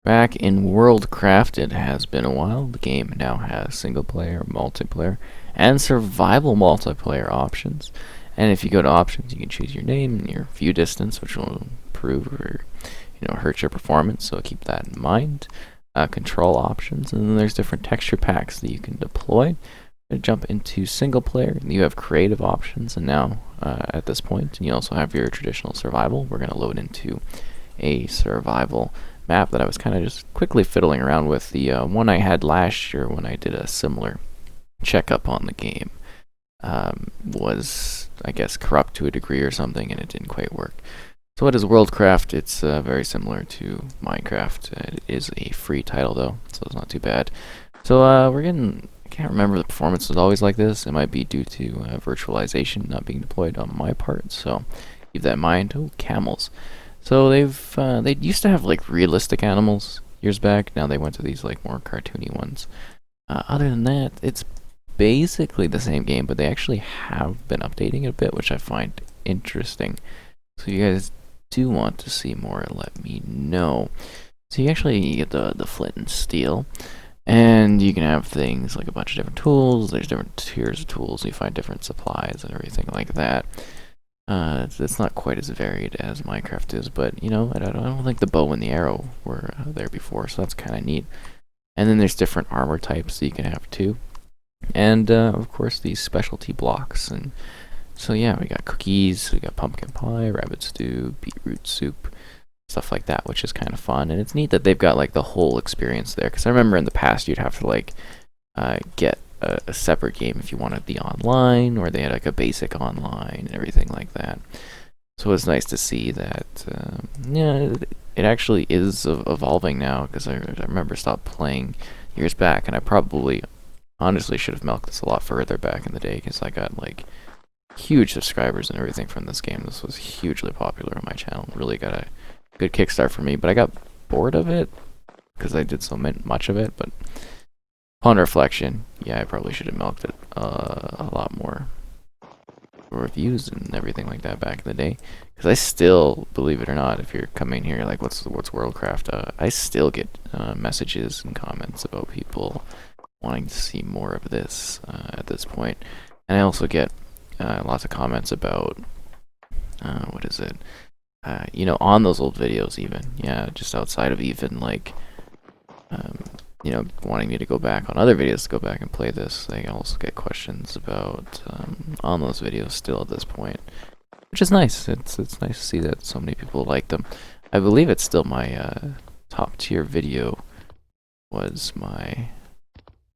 Back in Worldcraft, it has been a while. The game now has single player, multiplayer, and survival multiplayer options. And if you go to options, you can choose your name and your view distance, which will improve or hurt your performance. So keep that in mind. Control options, and then there's different texture packs that you can deploy. Jump into single player. You have creative options, and now at this point, you also have your traditional survival. We're going to load into a survival map that I was kind of just quickly fiddling around with. The one I had last year when I did a similar checkup on the game was, I guess, corrupt to a degree or something, and it didn't quite work. So what is Worldcraft? It's very similar to Minecraft. It is a free title though, so it's not too bad. So we're getting, I can't remember the performance was always like this. It might be due to virtualization not being deployed on my part, so keep that in mind. Oh, camels. So they used to have like realistic animals years back. Now they went to these like more cartoony ones. Other than that, it's basically the same game, but they actually have been updating it a bit, which I find interesting. So you guys do want to see more, let me know. So you actually get the flint and steel, and you can have things like a bunch of different tools. There's different tiers of tools. You find different supplies and everything like that. It's not quite as varied as Minecraft is, but I don't think the bow and the arrow were there before, so that's kind of neat. And then there's different armor types that you can have too, and of course these specialty blocks. And so yeah, we got cookies, we got pumpkin pie, rabbit stew, beetroot soup, stuff like that, which is kind of fun. And it's neat that they've got like the whole experience there, because I remember in the past you'd have to like get a separate game if you wanted the online, or they had like a basic online and everything like that. So it's nice to see that it actually is evolving now, because I remember stopped playing years back, and I probably honestly should have milked this a lot further back in the day, because I got like huge subscribers and everything from this game. This was hugely popular on my channel. Really got a good kickstart for me, but I got bored of it because I did so much of it. But upon reflection, yeah, I probably should have milked it a lot more for reviews and everything like that back in the day. Because I still, believe it or not, if you're coming here like what's Worldcraft, I still get messages and comments about people wanting to see more of this at this point. And I also get lots of comments about what is it? On those old videos, even just outside of even like wanting me to go back on other videos to go back and play this. They also get questions about on those videos still at this point, which is nice. It's nice to see that so many people like them. I believe it's still my top tier video was my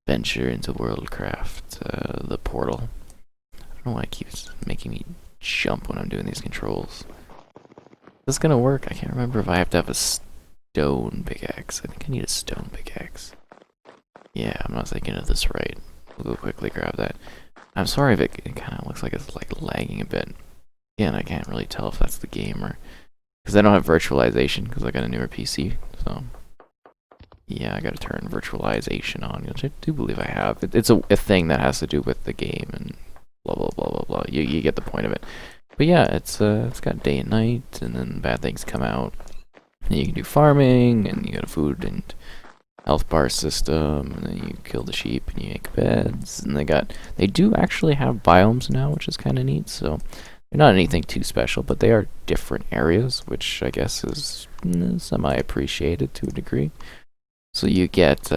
venture into Worldcraft, the portal. I don't know why it keeps making me jump when I'm doing these controls. Is this gonna work? I can't remember if I have to have a stone pickaxe. I think I need a stone pickaxe. Yeah, I'm not thinking of this right. We'll go quickly grab that. I'm sorry if it kind of looks like it's like lagging a bit. Again, I can't really tell if that's the game or because I don't have virtualization because I got a newer PC. So yeah, I got to turn virtualization on, which I do believe I have. It's a thing that has to do with the game and blah blah blah blah blah. You get the point of it. But yeah, it's got day and night, and then bad things come out. And you can do farming, and you got a food and health bar system, and then you kill the sheep and you make beds. And they do actually have biomes now, which is kind of neat. So they're not anything too special, but they are different areas, which I guess is semi-appreciated to a degree. So you get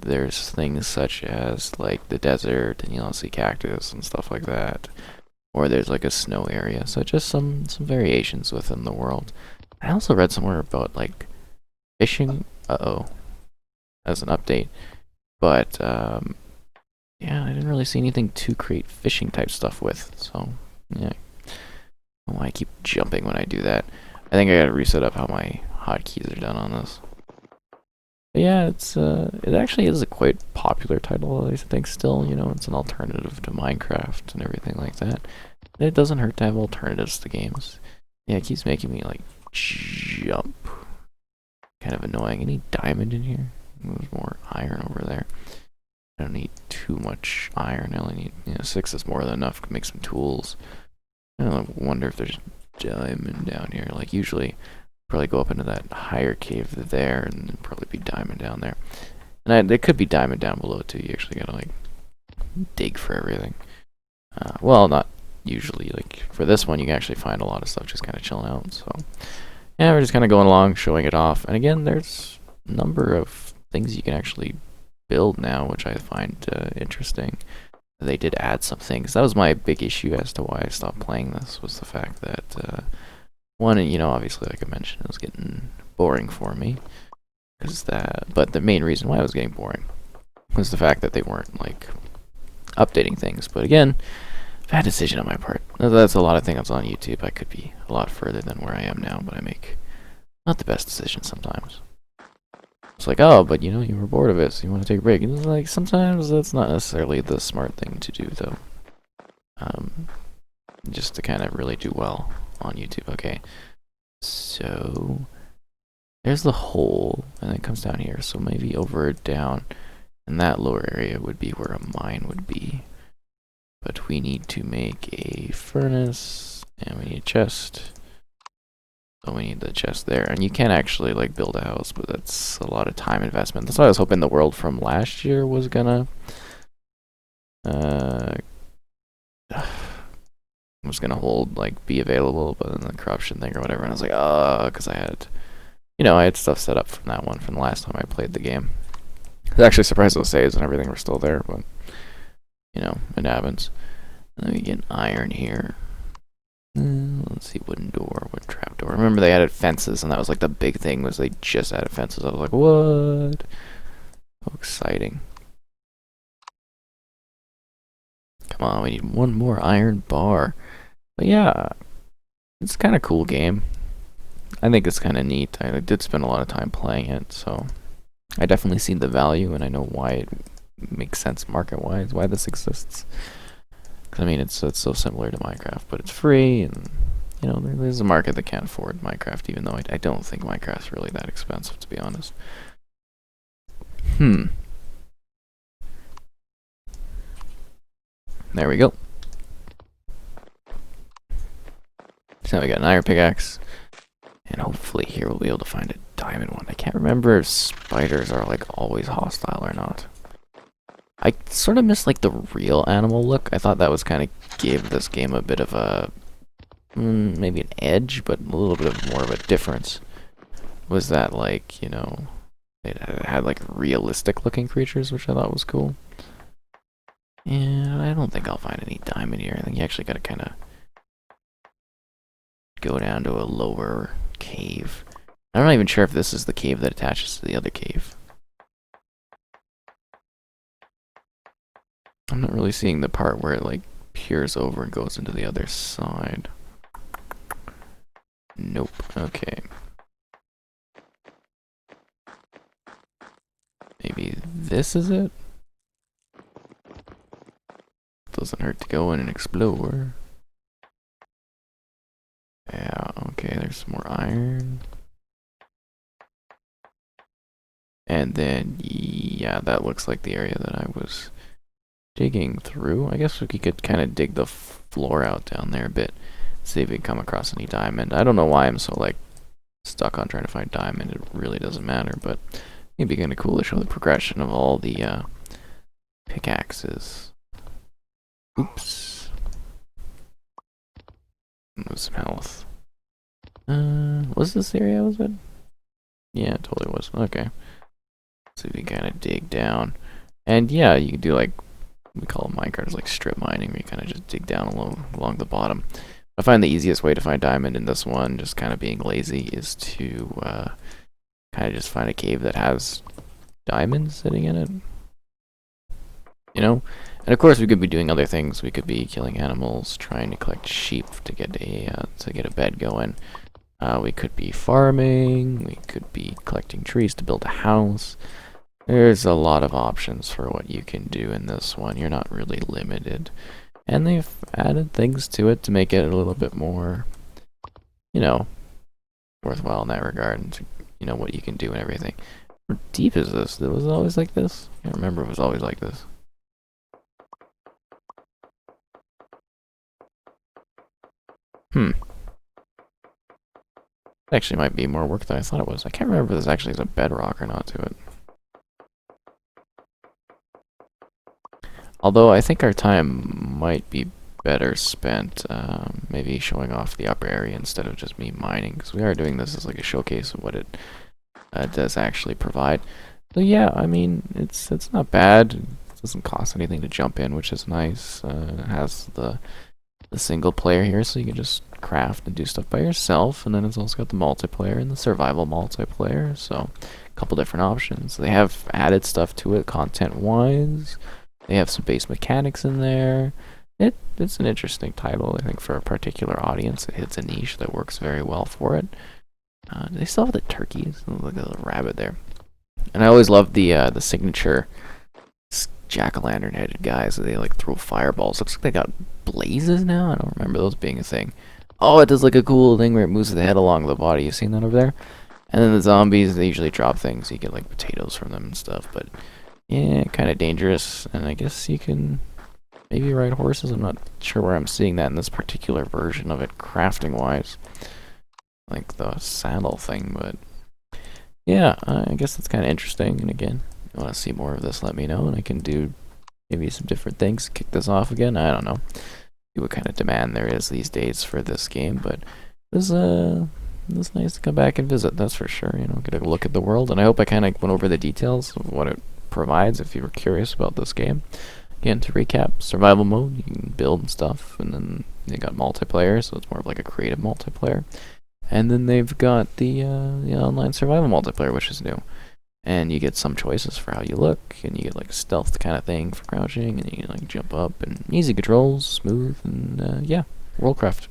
there's things such as like the desert, and you'll see cactus and stuff like that. Or there's like a snow area, so just some variations within the world. I also read somewhere about like fishing. As an update, but yeah, I didn't really see anything to create fishing type stuff with. So yeah, I don't know why I keep jumping when I do that. I think I gotta reset up how my hotkeys are done on this. But yeah, it actually is a quite popular title, I think. Still, it's an alternative to Minecraft and everything like that. And it doesn't hurt to have alternatives to games. Yeah, it keeps making me like jump. Kind of annoying. I need diamond in here. There's more iron over there. I don't need too much iron. I only need 6 is more than enough to make some tools. I wonder if there's diamond down here. Like usually Probably go up into that higher cave there, and there'd probably be diamond down there. And there could be diamond down below too. You actually gotta like dig for everything. Well, not usually. Like for this one, you can actually find a lot of stuff just kind of chilling out. So yeah, we're just kind of going along, showing it off. And again, there's a number of things you can actually build now, which I find interesting. They did add some things. That was my big issue as to why I stopped playing this, was the fact that one, you know, obviously, like I mentioned, it was getting boring for me. But the main reason why it was getting boring was the fact that they weren't like updating things. But again, bad decision on my part. That's a lot of things on YouTube. I could be a lot further than where I am now, but I make not the best decisions sometimes. It's like, oh, but you know, you were bored of it, so you want to take a break. And it's like, sometimes that's not necessarily the smart thing to do, though. Just to kind of really do well on YouTube. Okay, so there's the hole, and it comes down here. So maybe over or down in that lower area would be where a mine would be. But we need to make a furnace, and we need a chest. So we need the chest there. And you can actually like build a house, but that's a lot of time investment. That's why I was hoping the world from last year was gonna hold like be available, but then the corruption thing or whatever, and I was like, oh, because I had stuff set up from that one from the last time I played the game. I was actually surprised those saves and everything were still there, but you know, it happens. And then we get iron here. Let's see, wooden door, wood trap door. Remember they added fences, and that was like the big thing, was they just added fences. I was like, what? So exciting. Come on, we need one more iron bar. But yeah, it's kind of cool game. I think it's kind of neat. I did spend a lot of time playing it, so I definitely see the value, and I know why it makes sense market-wise, why this exists. Because I mean, it's so similar to Minecraft, but it's free, and you know, there's a market that can't afford Minecraft, even though I don't think Minecraft's really that expensive, to be honest. There we go. So now we got an iron pickaxe, and hopefully here we'll be able to find a diamond one. I can't remember if spiders are like always hostile or not. I sort of miss like the real animal look. I thought that was kind of gave this game a bit of a maybe an edge, but a little bit of more of a difference. Was that like, you know, it had like realistic looking creatures, which I thought was cool. And I don't think I'll find any diamond here. I think you actually got to kind of go down to a lower cave. I'm not even sure if this is the cave that attaches to the other cave. I'm not really seeing the part where it like peers over and goes into the other side. Nope. Okay. Maybe this is it? Doesn't hurt to go in and explore. Yeah, okay, there's some more iron. And then, yeah, that looks like the area that I was digging through. I guess we could kind of dig the floor out down there a bit. See if we can come across any diamond. I don't know why I'm so, like, stuck on trying to find diamond. It really doesn't matter, but it'd be kind of cool to show the progression of all the pickaxes. Oops. Lose some health. Was this the area I was in? Yeah, it totally was. Okay. So we kind of dig down. And yeah, you can do like, we call it Minecraft, like strip mining, where you kind of just dig down along the bottom. I find the easiest way to find diamond in this one, just kind of being lazy, is to kind of just find a cave that has diamonds sitting in it. You know? And of course we could be doing other things. We could be killing animals, trying to collect sheep to get a bed going. We could be farming, we could be collecting trees to build a house. There's a lot of options for what you can do in this one. You're not really limited. And they've added things to it to make it a little bit more, you know, worthwhile in that regard, and you know what you can do and everything. How deep is this? Was it always like this? I can't remember if it was always like this. Actually might be more work than I thought it was. I can't remember if this actually has a bedrock or not to it. Although I think our time might be better spent maybe showing off the upper area instead of just me mining, because we are doing this as like a showcase of what it does actually provide. So yeah, I mean, it's not bad. It doesn't cost anything to jump in, which is nice. It has the single player here, so you can just craft and do stuff by yourself, and then it's also got the multiplayer and the survival multiplayer, so a couple different options. They have added stuff to it content-wise. They have some base mechanics in there. It's an interesting title, I think, for a particular audience. It hits a niche that works very well for it. They still have the turkeys. Look at the little rabbit there. And I always loved the signature jack-o'-lantern headed guys. They like throw fireballs. Looks like they got blazes now. I don't remember those being a thing. Oh, it does like a cool thing where it moves the head along the body. You seen that over there? And then the zombies, they usually drop things. You get like potatoes from them and stuff. But yeah, kind of dangerous. And I guess you can maybe ride horses. I'm not sure where I'm seeing that in this particular version of it, crafting-wise. Like the saddle thing, but yeah, I guess that's kind of interesting. And again, if you want to see more of this, let me know, and I can do maybe some different things. Kick this off again. I don't know. See what kind of demand there is these days for this game, but it's nice to come back and visit. That's for sure. You know, get a look at the world, and I hope I kind of went over the details of what it provides. If you were curious about this game, again, to recap, survival mode, you can build stuff, and then they got multiplayer, so it's more of like a creative multiplayer. And then they've got the online survival multiplayer, which is new. And you get some choices for how you look, and you get like a stealth kind of thing for crouching, and you can like jump up, and easy controls, smooth, and yeah, Worldcraft.